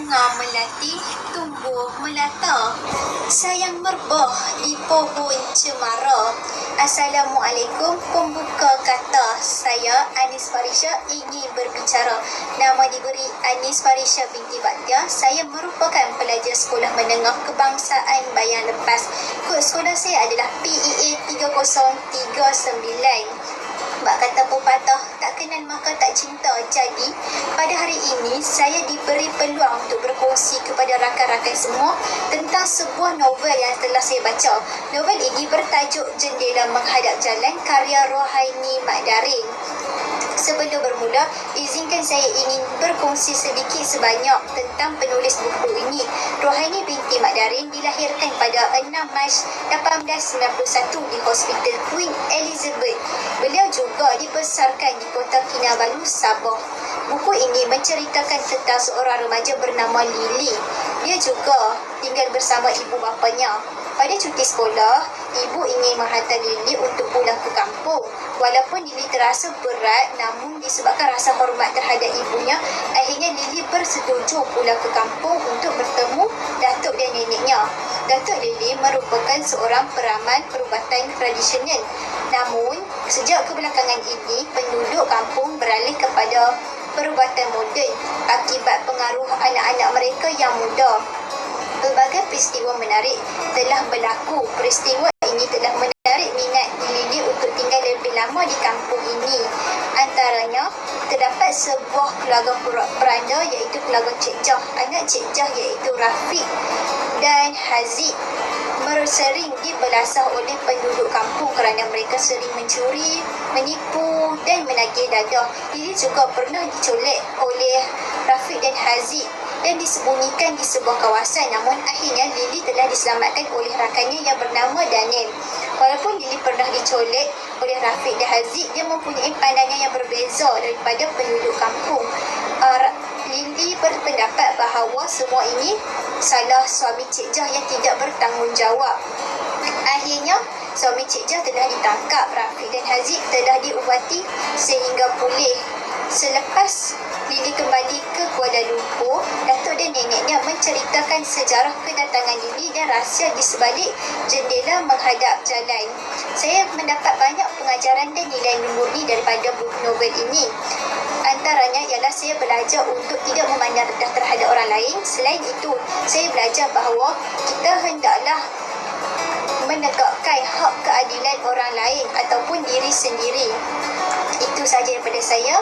bunga melati, tumbuh melata, sayang merbah di pohon cemara. Assalamualaikum, pembuka kata. Saya Anis Farisha ingin berbicara. Nama diberi Anis Farisha binti Baktia. Saya merupakan pelajar sekolah menengah kebangsaan Bayan Lepas. Kod sekolah saya adalah PEA 3039. Bak kata pepatah, tak kenal maka tak cinta. Jadi, pada hari ini saya diberi peluang untuk berkongsi kepada rakan-rakan semua tentang sebuah novel yang telah saya baca. Novel ini bertajuk Jendela Menghadap Jalan karya Rohaini Mak Darin. Sebelum bermula, izinkan saya ingin berkongsi sedikit sebanyak tentang penulis buku ini. Rohaini binti Mak Darin dilahirkan pada 6 Mac 1891 di Hospital Queen Elizabeth. Beliau juga dibesarkan di kota Kinabalu, Sabah. Buku ini menceritakan tentang seorang remaja bernama Lily. Dia juga tinggal bersama ibu bapanya. Pada cuti sekolah, ibu ingin menghantar Lily untuk pulang ke kampung. Walaupun Lily terasa berat, namun disebabkan rasa hormat terhadap ibunya, akhirnya Lily bersetuju pulang ke kampung untuk bertemu datuk dan neneknya. Datuk Lily merupakan seorang peramal perubatan tradisional. Namun, sejak kebelakangan ini, penduduk kampung beralih kepada perubatan moden akibat pengaruh anak-anak mereka yang muda. Pelbagai peristiwa menarik telah berlaku. Peristiwa ini telah menarik minat Lily untuk tinggal lebih lama di kampung ini. Antaranya, terdapat sebuah keluarga peranda iaitu keluarga Cik Jah. Anak Cik Jah iaitu Rafiq dan Haziq sering dibelasah oleh penduduk kampung kerana mereka sering mencuri, menipu dan menagih dadah. Lily juga pernah dicolek oleh Rafiq dan Haziq dan disembunyikan di sebuah kawasan. Namun akhirnya Lily telah diselamatkan oleh rakannya yang bernama Daniel. Walaupun Lily pernah dicolek oleh Rafiq dan Haziq, dia mempunyai pandangan yang berbeza daripada penduduk kampung. Lily berpendapat bahawa semua ini salah suami Cik Jah yang tidak bertanggungjawab. Akhirnya, suami Cik Jah telah ditangkap. Rafiq dan Haziq telah diubati sehingga pulih. Selepas Lily kembali ke Kuala Lumpur, datuk dan neneknya menceritakan sejarah kedatangan Lily dan rahsia di sebalik Jendela Menghadap Jalan. Saya mendapat banyak pengajaran dan nilai murni daripada buku novel ini. Antaranya ialah saya belajar untuk tidak memandang rendah terhadap orang lain. Selain itu, saya belajar bahawa kita hendaklah menegakkan hak keadilan orang lain ataupun diri sendiri. Itu sahaja daripada saya.